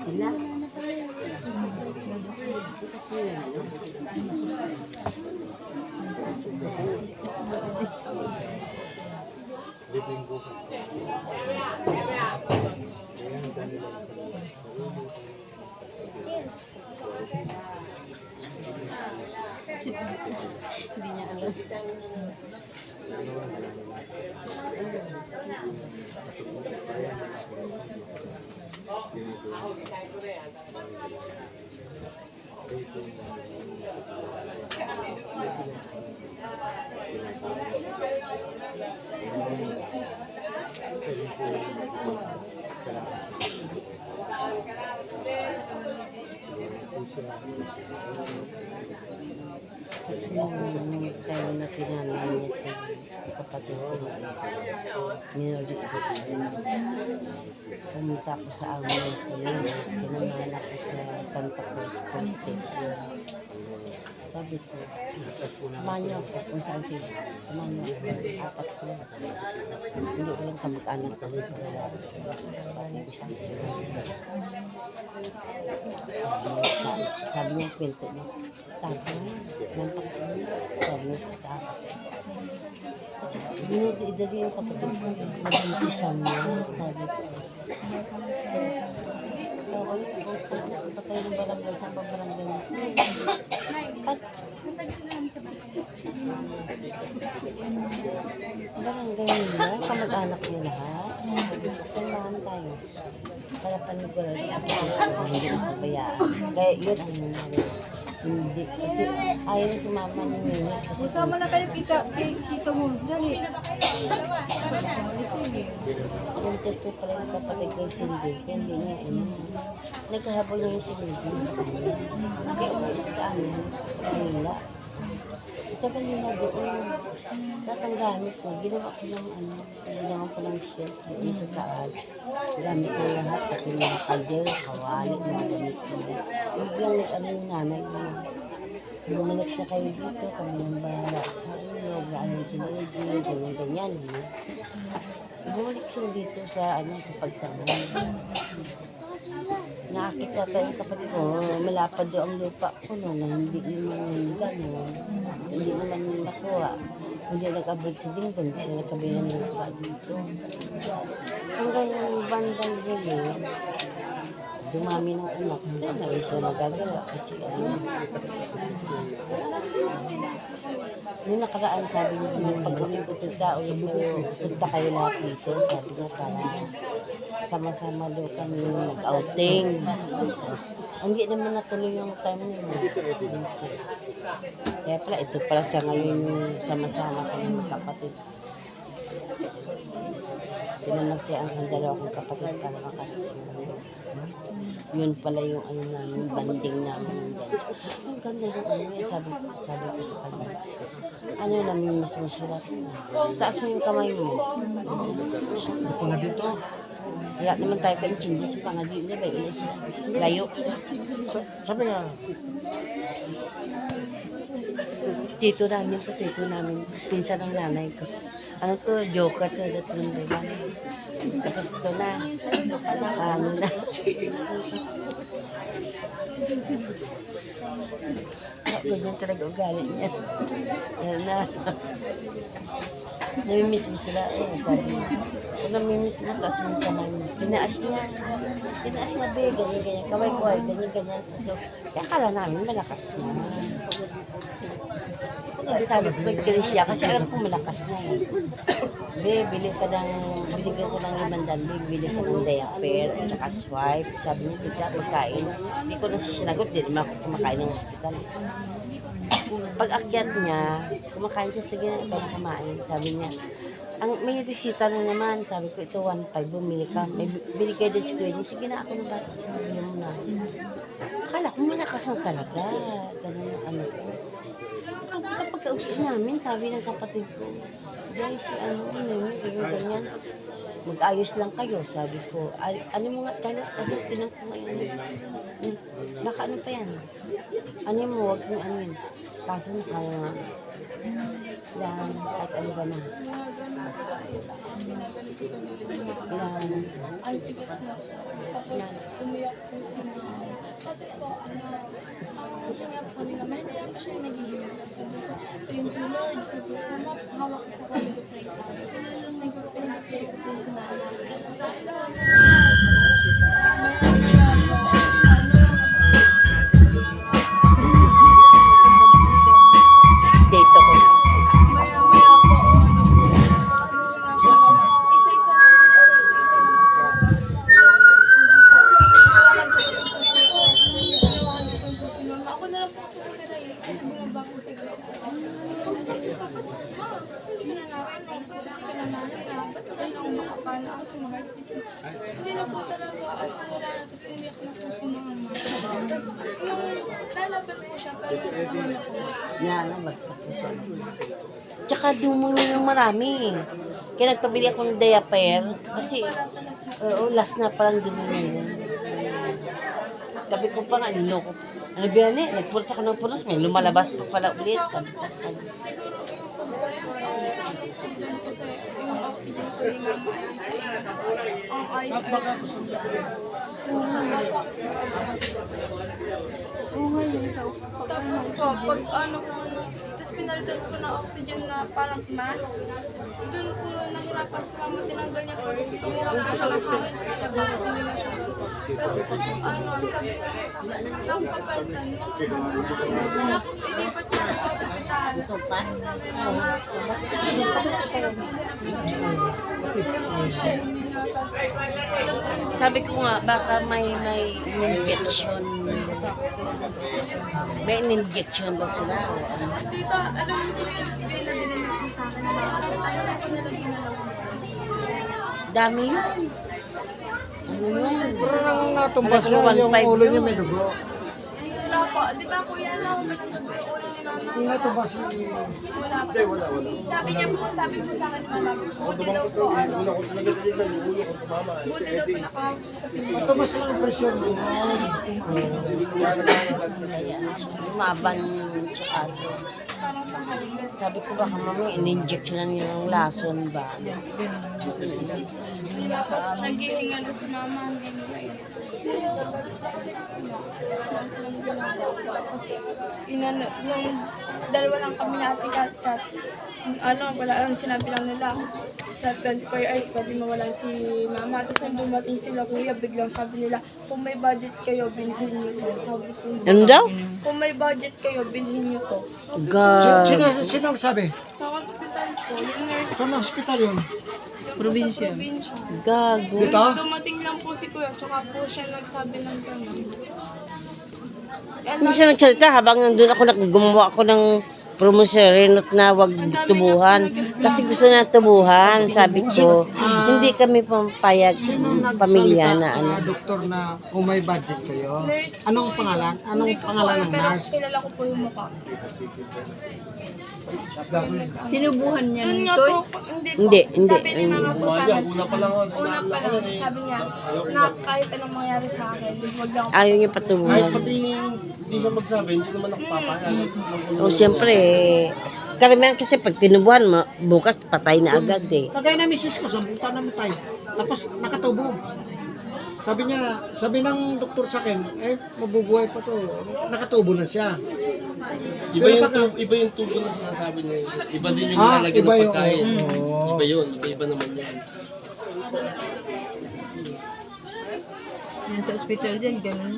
Sila? Hindi niya alam. Kasi nung tayo na pinanay niya sa kapatid ko, minordi ko pumunta ako sa amin pinamahan ako sa Santa Cruz Police Station. Sabi ko, samahan niyo ako kung saan sila. Samahan niyo ako, apat sila. Hindi ko lang kamag-anak ko sa parang business sila. Sabi niya, kwento niya, tapos nampak ko niya, sabi niya sa akin. Kasi binudi-idali yung kapatid ko, nag-intisan niya, sabi ko. Patay ng barangay, sa barangay niya. Barangay nila, kamag-anak niya lahat. Kailangan tayo. Para paniguran sa kapatid, hindi ito bayaan. Kaya yun ang nangyari. Hindi. Kasi ayaw na sumama niya. Sama na kayo kita mo. Dali. Yung test pala yung kapatid ko yung Cindy. Kaya hindi niya nagkahabol niya yung Cindy sa kanya. Kaya umalis sa amin, sa kanila. Ito kanila doon. Tatanggamit ko. Ginawa ko ng ginawa ko ng shirt doon sa taas. Gamit ko lahat. Pati mga kajer, kawali, mga gamit ko. Biglang yung nanay niya. Bumalik na kayo dito, kami ng bahala sa inyo, gaano sila ganyan. Bumalik sila dito sa sa pagsama. Nakakita tayo kapatid ko, malapad doon ang lupa ko no, na hindi naman gano'n, hindi naman nakuha. Hindi nag-abroad si Dingdong, hindi siya nagkabilang ng lupa dito. Hanggang yung bandang huli, dumami ng anak, hindi na isa magagawa kasi Nung nakaraan, sabi niya, yung pag-uwi ko tao, punta kayo lahat dito, sabi niya, para sama-sama daw kami mag-outing. Hindi naman natuloy yung time niya. Kaya pala, ito pala siya ngayon sama-sama kami kapatid. Pinamasya ang dalawa kong kapatid para makasama. Yun pala yung namin, banding namin. Ang ganda yung sabi ko sa kanya. Ano namin mas masarap. Taas mo yung kamay mo. Ako na dito. Wala naman tayo kayo hindi sa pangadi. Hindi ba? Layo. Sabi nga. Tito namin. Pinsan ng nanay ko. Ano to? Joker to. Tapos ito na. Ano na. Ganyan talaga ugali niya. Yan na. Namimiss mo sila. Sabi niya. Kung namimiss mo, taas mo yung kamay mo. Tinaas niya, be, ganyan. Kamay ko ay ganyan. Kaya akala namin malakas na. Sabi ko kay siya, kasi alam ko malakas na eh. Be, binigyan ko ng 500, bili ka ng diaper, at saka swipe. Sabi niya, tita, pagkain. Hindi ko na siya sinagot, hindi naman ako kumakain ng hospital. Pag akyat niya, kumakain siya, sige na ikaw na kumain. Sabi niya, may resita na naman. Sabi ko, ito 1.5, bumili ka. May binigay din si kuya niya, sige na ako na ba? Bili mo na. Akala ko malakas na talaga. Ganun ang ano ko. Kapag namin, sabi ng kapatid ko, guys, ganyan. Mag-ayos lang kayo, sabi ko. Ano mo nga, tinang ko ngayon. Baka ano pa yan? Ano mo, wag mo ano yun. Kaso Ilan, kahit ano ba na. Ilan, Antigas na. Tapos umiyak po si mama. Kasi po, ang kanya po nila, mahinayak po siya naghihilang. Sabi ko, thank you Lord. Sabi ko, mama, hawak ko sa kanya ko pray ka. Pinag-pray ko po si mama. Tapos po, date ako. maya-maya po, isa-isa lang din ako, isa-isa lang po. Ako na lang po sa camera yun, kasi bumaba po sa gilid sa akin. Sabi ko, ba't ma? Hindi ka na namin, hindi ka na namin, ba't wala na akong makapala ako sa mga hindi na po talaga, as wala na, kasi umiyak na po si mama. Tapos, yung lalaban po siya, pero naman ako. Yan, bagsak ko. Tsaka dumulo ng marami. Kaya nagpabili ako ng diaper. Kasi, Talas na. oo, last na parang dumulo yun. Sabi ko pa nga, niloko. Ano ba yan eh? Nagpuros ako ng puros. May lumalabas pa pala ulit. Sabi ko sa kanya. Siguro yung pagkakas ko ay oxygen kasi yung oxygen ko rin ang ice sa inyo. Ang ice tapos po, pag ano ko, tapos pinalitan ko ng oxygen na parang mask, doon po nahirapan si mama, tinanggal niya po, tapos kumuha ko siya ng hangin sa labas, hindi na siya. Tapos ano, sabi ko sa akin, nakapapalitan, ilipat niya ako sa ospital. Sabi mama, Sabi ko nga, baka may injection. May injection ba sila? Tita, alam mo po yung binabili niyo po sa akin na ano na po nilagay na lang sa Dami yun. Ano yun? Pero nang natumba Ano, siya, yung 1.5 ulo niya yun. may dugo. Wala po, di ba kuya, alam mo ba nang yung ulo ni mama? Yung natumba siya, Wala po. Sabi niya po, sabi po sa akin ni mama, buti daw po, ano, buti daw po nakahawak siya sa pinto. natumba siya ng presyon mo. Lumaban sa aso. Parang sa haligan. Sabi ko baka mami, in-injectionan niya ng lason ba? Tapos naghihingalo si mama, hindi nila yun. Tapos inano, yung dalawa lang kami na ate kat. Ano, wala lang, sinabi lang nila. Sa 24 hours, pwede mawala si mama. Tapos nung dumating sila kuya, biglang sabi nila, kung may budget kayo, bilhin niyo to. Sabi ko, Ano daw? kung may budget kayo, bilhin niyo to. God. Sino ang sabi? Sa hospital po, yung nurse Saan ang hospital yun? probinsya. Gago. Dito? Dumating lang po si kuya, tsaka po siya nagsabi ng gano'n. Hindi siya nagsalita habang nandun ako, gumawa ako ng promosyonot na wag tubuhan. Kasi gusto na tubuhan, sabi ko. Hindi kami pampayag pamilya na ano. Doktor na kung may budget kayo. Nurse. Anong pangalan? Anong Hindi ko po pangalan alam, ng pero nurse? kilala ko po yung mukha. Tinubuhan niya Yun ng nga toy. po, Hindi. Sabi ni mama po sa akin, una pa lang, sabi niya, na kahit anong mangyari sa akin, huwag lang ako. Ayaw niya patubuhan. Hindi siya magsabi, hindi naman ako papayag. O siyempre, karamihan kasi pag tinubuhan, bukas patay na agad eh. Kagaya na misis ko, 10 taon namatay. Tapos nakatubo. Sabi ng doktor sa akin, mabubuhay pa to. Nakatubo na siya. Iba yung tubo na sinasabi niya. Iba din yung nilalagay iba ng yung- pagkain. oo. Iba yun, iba naman yun. Yan sa ospital dyan, ganun.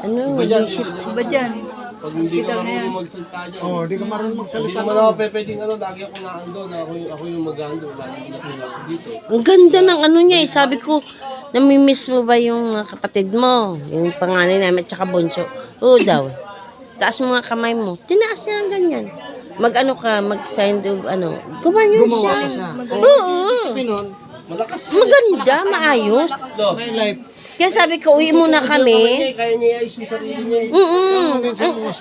Ano? Iba dyan, Iba dyan. Pag hindi ka Hospital na yan. marunong magsalita dyan. Oh, di ka marunong Hindi magsalita. naman ako pwedeng lagi ako naando na ako yung mag-aando. Lagi ko na sila dito. Ang ganda ng ano niya eh. Sabi ko, namimiss mo ba yung mga kapatid mo? Yung panganay namin at saka bunso. Oo daw. Taas mo nga kamay mo. Tinaas niya ng ganyan. Mag-ano ka, mag-sign of ano. Gumanyan Gumawa siya. ka siya. Oo. Sabi nun, Malakas. Maganda, maayos. So, may life. Kaya sabi ko, uwi muna kami. Kaya niya iayos yung sarili niya.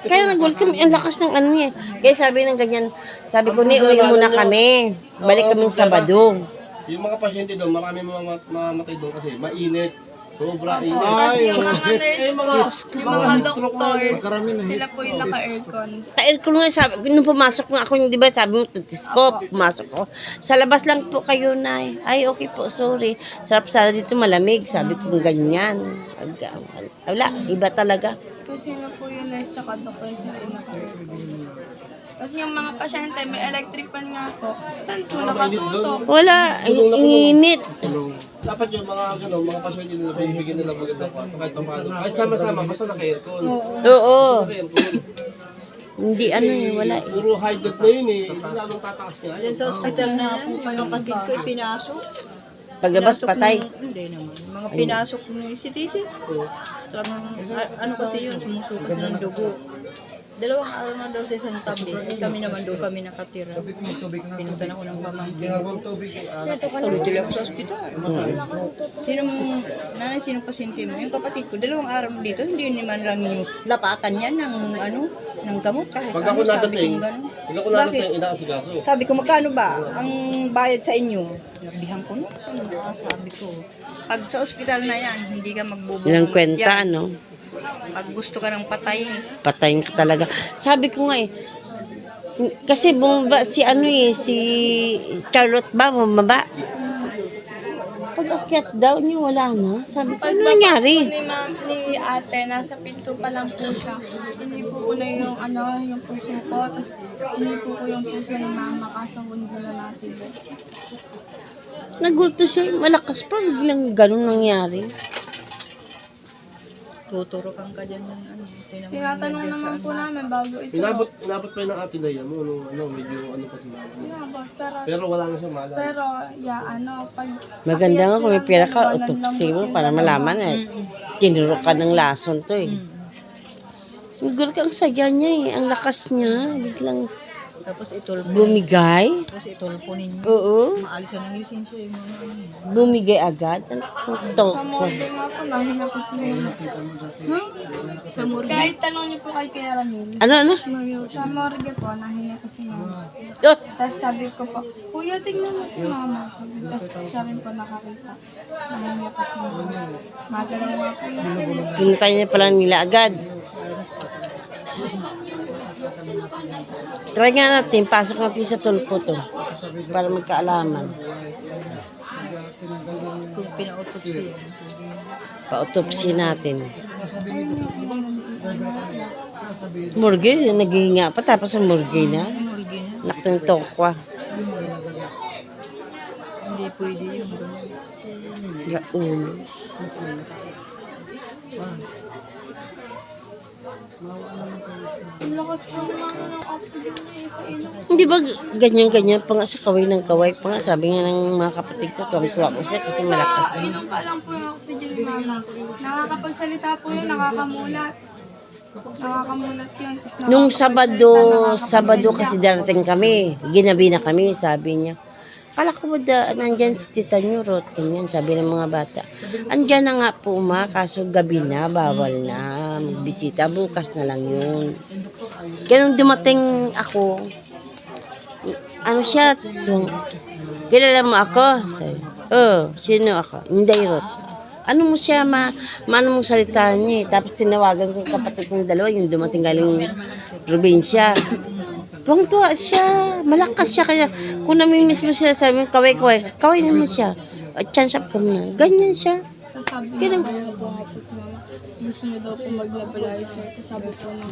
Kaya nagulat kami, ang lakas ng ano niya. Kaya sabi ng ganyan, sabi ko, uwi muna kami. Balik kami Sabado. Yung mga pasyente doon, marami mamamatay doon kasi mainit. Sobra Opo. init. Tapos yung mga Ay, nurse yung po, mga yung mga stroke doktor, na Karami na sila po yung naka-aircon. Ka-aircon nga, sabi, nung pumasok nga ako, di ba, sabi mo, tutiskop, pumasok ko. Sa labas lang po kayo, Nay. Ay, okay po, sorry. Sarap sana dito malamig, sabi ko ganyan. Wala, iba talaga. Kung sino po yung nurse tsaka doktor, sila yung naka-aircon. Kasi yung mga pasyente, may electric fan nga po. Saan po nakatutok? Wala, ang init. Dapat yung mga gano'n, mga pasyente nila, bibigyan nila magandang kwarto. Kahit paano. Kahit sama-sama, basta naka-aircon. Oo, Naka-aircon. hindi ano eh, wala eh. Puro high blood na yun eh. Hindi lalong tataas niya. Yan sa ospital na po kayo kapatid ko ipinasok. Paglabas Pinasok patay. Hindi naman. Mga pinasok ni CTC. Talagang, ano kasi yun, sumusukat na ng dugo. 2 araw na daw sa isang tabi. Kami naman doon kami nakatira. Pinuntan ako ng pamangkin ko. Tuloy-tuloy ako sa ospital. Sinong pasyente mo? Yung kapatid ko, 2 araw dito, hindi naman lang yung lapatan yan ng ng gamot kahit Pag ako ano, sabi nadating, kong gano'n. pag ako nadating, inaasikaso. Sabi ko, magkano ba ang bayad sa inyo? Nabihan ko no. Sabi ko, pag sa ospital na yan, hindi ka magbubuhat. Ilang kwenta, no? Pag gusto ka ng patayin. Patayin ka talaga. Sabi ko nga eh, kasi bumaba si ano eh, si Charlotte ba, bumaba. Pag akyat daw niya, wala na. Sabi ko, ano nangyari? Ni ma'am, ni ate, nasa pinto pa lang po siya. Inipo ko na yung yung puso ko. Tapos inipo ko yung puso ni mama kasahon ko na natin. Nagulto siya, malakas pa, biglang ganun nangyari. Tuturukan ka dyan ng Tinatanong naman po namin bago ito. Inabot pa yun ng ate Lea mo, medyo ano kasi mama. Inabot, Pero wala na siyang malay. pero, pag... Maganda nga kung may pera ka, autopsy mo para malaman eh. Tinuro ka ng lason to eh. Siguro ka ang saya niya eh, ang lakas niya, biglang Tapos itulpo. bumigay. Tapos itulpo ninyo. Oo, Maalisan ng lisensya yung mga ano. bumigay agad. Ang to. Sa morgue nga po, nahina po si mama. Sa morgue. Kahit tanong niyo po kay Kuya Ramil. Ano? Sa morgue po, nahina po si mama. Oh, Tapos sabi ko po, Kuya, tingnan mo si mama. Tapos siya rin po nakakita. Nahina po si mama. Magalaw nga po yun. kinatay niya pala nila agad. Try nga natin, pasok natin sa tulpo to. Para magkaalaman. Kung pina-autopsy. Pa-autopsy natin. Morgue, yung naghihinga pa. Tapos ang morgue na. Morgue na. Naktong tokwa. Hindi pwede yun. Ulo. Ang lakas po naman ng oxygen niya sa ilong. Hindi ba ganyan-ganyan pa nga sa kaway ng kaway pa nga. Sabi nga ng mga kapatid ko, tuwang-tuwa ko siya kasi malakas. Sa ilong pa lang po yung oxygen ni mama. Nakakapagsalita po yun, nakakamulat. Nakakamulat yun. Tapos Nung nakakapagsalita, Sabado kasi darating kami. Ginabi na kami, sabi niya. Kala ko ba nandyan si Tita niyo, Rot, ganyan, sabi ng mga bata. Andyan na nga po, kaso gabi na, bawal na. Magbisita, bukas na lang yun. Kaya nung dumating ako, ano siya, kilala mo ako? Sabi, sino ako? Hindi, Rot. Ano mo siya, maano mong salita niya eh. Tapos tinawagan ko yung kapatid kong dalawa, yung dumating galing probinsya. Tuwang-tuwa siya, malakas siya. Kaya kung namin mismo sila sabi, kaway naman siya. At chance up kami na. Ganyan siya. Tapos sabi niya, kaya po nga po si mama, gusto niyo daw po mag-nebulizer. Tapos sabi po ng